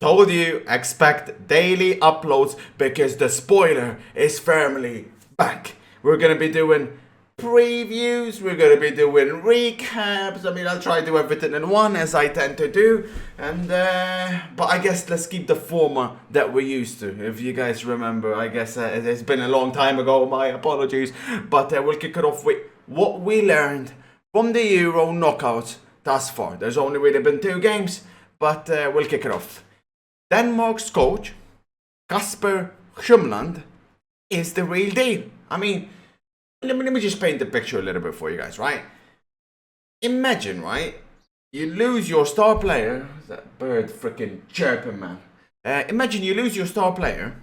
Told you, expect daily uploads because the spoiler is firmly back. We're gonna be doing previews, we're gonna be doing recaps. I mean, I'll try to do everything in one as I tend to do. And but I guess let's keep the format that we're used to. If you guys remember, I guess it's been a long time ago, my apologies. But we'll kick it off with what we learned from the Euro knockouts thus far. There's only really been 2 games, but we'll kick it off. Denmark's coach, Kasper Schumland, is the real deal. I mean, let me just paint the picture a little bit for you guys, right? Imagine, right? You lose your star player. That bird freaking chirping, man. Imagine you lose your star player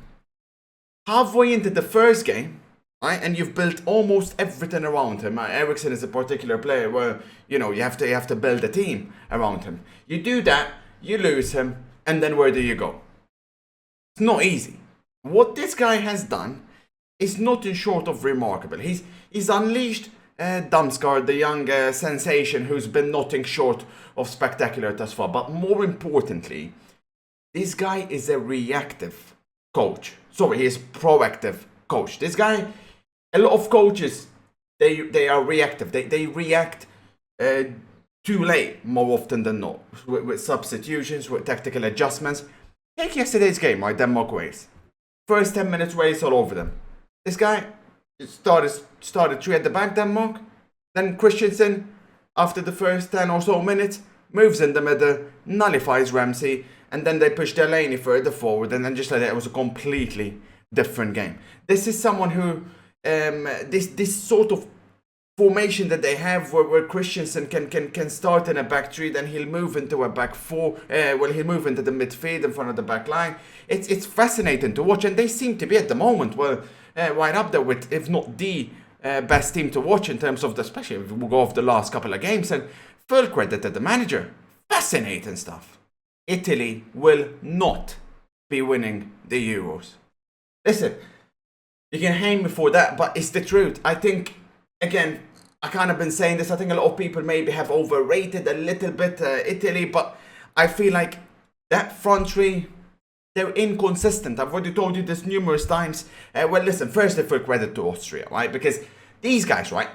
halfway into the first game, right? And you've built almost everything around him. Ericsson is a particular player where, you know, you have to build a team around him. You do that, you lose him, and then where do you go? It's not easy. What this guy has done is nothing short of remarkable. He's unleashed Damsgaard, the young sensation who's been nothing short of spectacular thus far. But more importantly, this guy is a reactive coach. Sorry, he is proactive coach. This guy, a lot of coaches, they are reactive. They react too late more often than not, with substitutions, with tactical adjustments. Take yesterday's game, right? Denmark Wales. First 10 minutes, Wales all over them. This guy started 3 at the back, Denmark. Then Christensen, after the first 10 or so minutes, moves in the middle, nullifies Ramsey, and then they push Delaney further forward, and then just like that, it was a completely different game. This is someone who, this sort of formation that they have where Christensen can start in a back 3, then he'll move into a back 4, he'll move into the midfield in front of the back line. It's fascinating to watch, and they seem to be at the moment, right up there with, if not the best team to watch in terms of especially if we go off the last couple of games, and full credit to the manager. Fascinating stuff. Italy will not be winning the Euros. Listen, you can hang me for that, but it's the truth. I think, again, I kind of been saying this. I think a lot of people maybe have overrated a little bit Italy, but I feel like that front 3, they're inconsistent. I've already told you this numerous times. Well, listen, first full credit to Austria, right? Because these guys, right,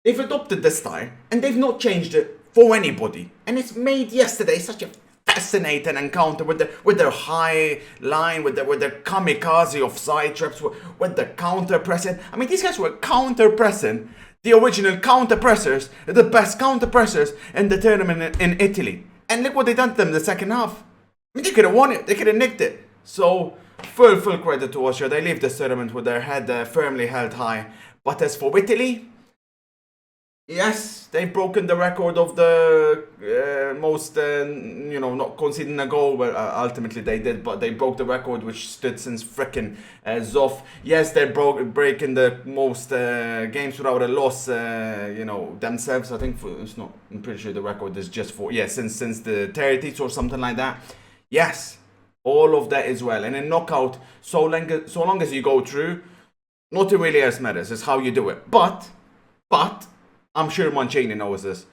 they've adopted this style and they've not changed it for anybody. And it's made yesterday such a fascinating encounter with their high line, with their kamikaze offside trips, with the counter pressing. I mean, these guys were counter pressing, the original counter pressers, the best counter pressers in the tournament in Italy. And look what they done to them in the second half. I mean, they could have won it, they could have nicked it. So full credit to Austria. They leave this tournament with their head firmly held high. But as for Italy, yes, they've broken the record of the most, not conceding a goal. Well, ultimately they did, but they broke the record which stood since frickin' Zoff. Yes, they're breaking the most games without a loss, themselves. I think I'm pretty sure the record is just for, since the 30s or something like that. Yes, all of that as well. And in knockout, so long as you go through, nothing really else matters. It's how you do it. But I'm sure Mancini knows this.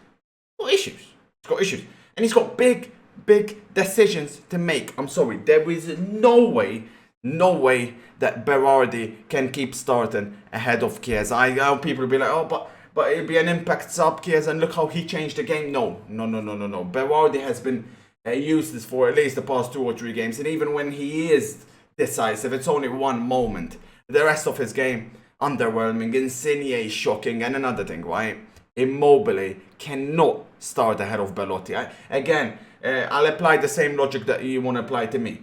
He's got issues. And he's got big decisions to make. I'm sorry, there is no way that Berardi can keep starting ahead of Chiesa. I know people will be like, oh, but it'll be an impact sub, Chiesa, and look how he changed the game. No. Berardi has been useless for at least the past 2 or 3 games. And even when he is decisive, it's only one moment. The rest of his game, underwhelming. Insigne, shocking. And another thing, right? Immobile cannot start ahead of Belotti. I'll apply the same logic that you want to apply to me.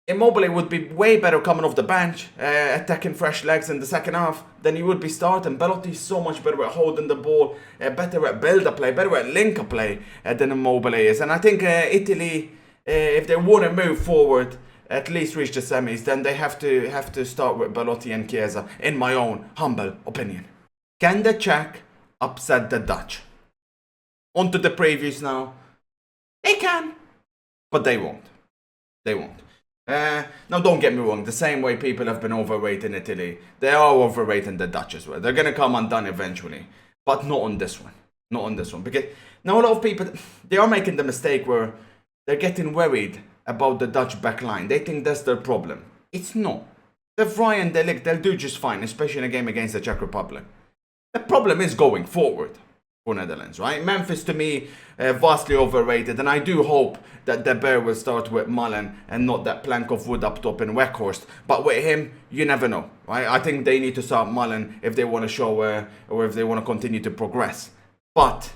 Immobile would be way better coming off the bench, attacking fresh legs in the second half than he would be starting. Belotti is so much better at holding the ball, better at build-up play, better at link-up play than Immobile is. And I think Italy, if they want to move forward, at least reach the semis, then they have to start with Belotti and Chiesa, in my own humble opinion. Can the Czech upset the Dutch? On to the previews now. They can, but they won't. Now, don't get me wrong, the same way people have been overrating Italy, they are overrating the Dutch as well. They're going to come undone eventually, but not on this one. Because now a lot of people, they are making the mistake where they're getting worried about the Dutch back line. They think that's their problem. It's not. De Vrij and De Ligt, they'll do just fine, especially in a game against the Czech Republic. The problem is going forward for Netherlands, right? Memphis, to me, vastly overrated, and I do hope that De Beer will start with Mullen and not that plank of wood up top in Weghorst. But with him, you never know, right? I think they need to start Mullen if they want to show or if they want to continue to progress. But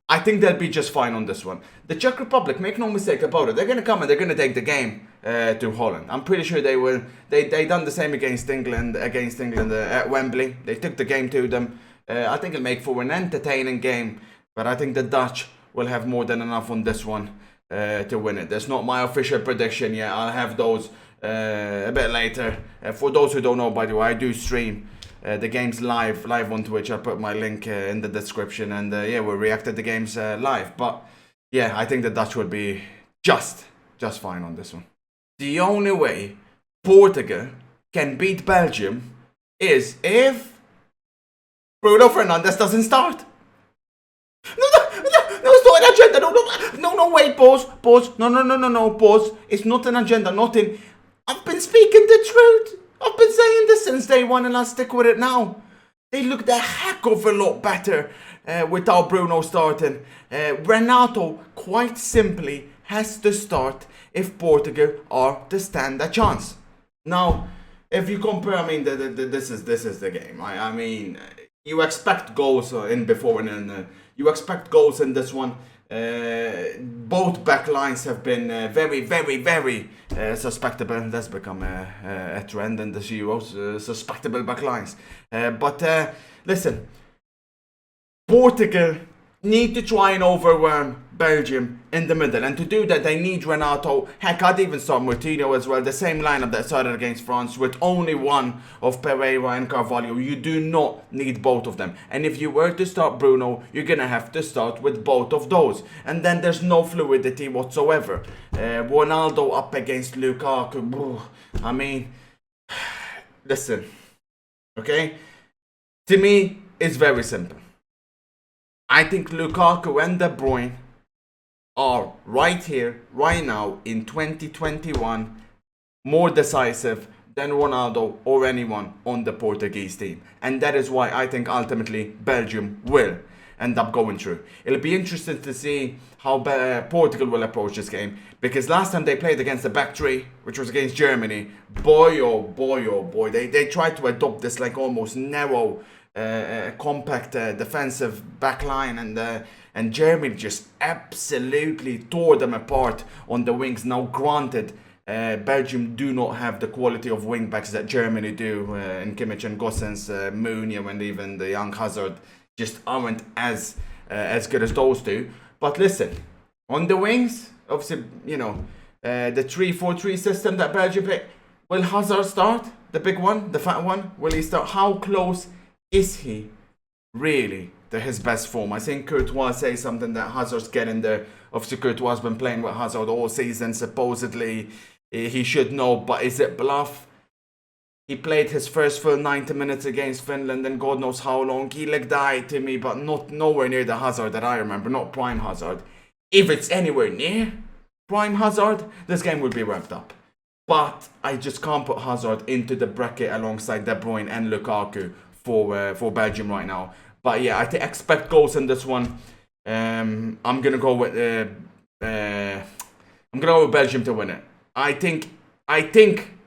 I think they'll be just fine on this one. The Czech Republic, make no mistake about it, they're going to come and they're going to take the game to Holland. I'm pretty sure they will. They done the same against England at Wembley. They took the game to them. I think it'll make for an entertaining game, but I think the Dutch will have more than enough on this one to win it. That's not my official prediction yet. I'll have those a bit later. For those who don't know, by the way, I do stream the games live on Twitch. I'll put my link in the description, and yeah, we'll react to the games live. But yeah, I think the Dutch will be just fine on this one. The only way Portugal can beat Belgium is if Bruno Fernandes doesn't start. No, it's not an agenda. No, wait, pause. No, pause. It's not an agenda, nothing. I've been speaking the truth. I've been saying this since day one, and I'll stick with it now. They looked a heck of a lot better without Bruno starting. Renato, quite simply, has to start if Portugal are to stand a chance. Now, if you compare, I mean, this is the game. I mean, you expect goals and you expect goals in this one. Both back lines have been very suspectable. That's become a trend in this Euros, suspectable back lines. But listen, Portugal need to try and overwhelm Belgium in the middle, and to do that they need Renato. Heck, I'd even start Moutinho as well, the same lineup that started against France with only one of Pereira and Carvalho. You do not need both of them, and if you were to start Bruno, you're gonna have to start with both of those, and then there's no fluidity whatsoever. Ronaldo up against Lukaku, I mean, listen, okay, to me it's very simple. I think Lukaku and De Bruyne are right here, right now, in 2021, more decisive than Ronaldo or anyone on the Portuguese team. And that is why I think ultimately Belgium will end up going through. It'll be interesting to see how Portugal will approach this game, because last time they played against the back three, which was against Germany, boy oh boy, they tried to adopt this like almost narrow compact defensive back line, and Germany just absolutely tore them apart on the wings. Now granted, Belgium do not have the quality of wing backs that Germany do in Kimmich and Gosens, Meunier, and even the young Hazard just aren't as good as those two. But listen, on the wings, obviously, you know, the 3-4-3 system that Belgium play, will Hazard start? The big one, the fat one? Will he start? How close is he really to his best form? I think Courtois says something that Hazard's getting there. Obviously, Courtois has been playing with Hazard all season. Supposedly, he should know, but is it bluff? He played his first full 90 minutes against Finland, and God knows how long. He looked died to me, but nowhere near the Hazard that I remember. Not prime Hazard. If it's anywhere near prime Hazard, this game will be wrapped up. But I just can't put Hazard into the bracket alongside De Bruyne and Lukaku for Belgium right now. But yeah, I expect goals in this one. I'm gonna go with Belgium to win it. I think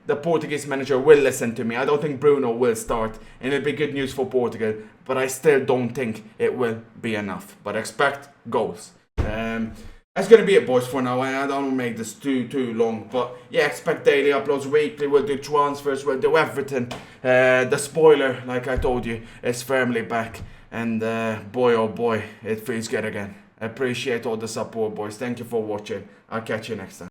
the Portuguese manager will listen to me. I don't think Bruno will start, and it'll be good news for Portugal. But I still don't think it will be enough. But expect goals. That's gonna be it, boys, for now. I don't want to make this too long, but yeah, expect daily uploads weekly. We'll do transfers, we'll do everything. The spoiler, like I told you, is firmly back, and boy oh boy, it feels good again. I appreciate all the support, boys. Thank you for watching. I'll catch you next time.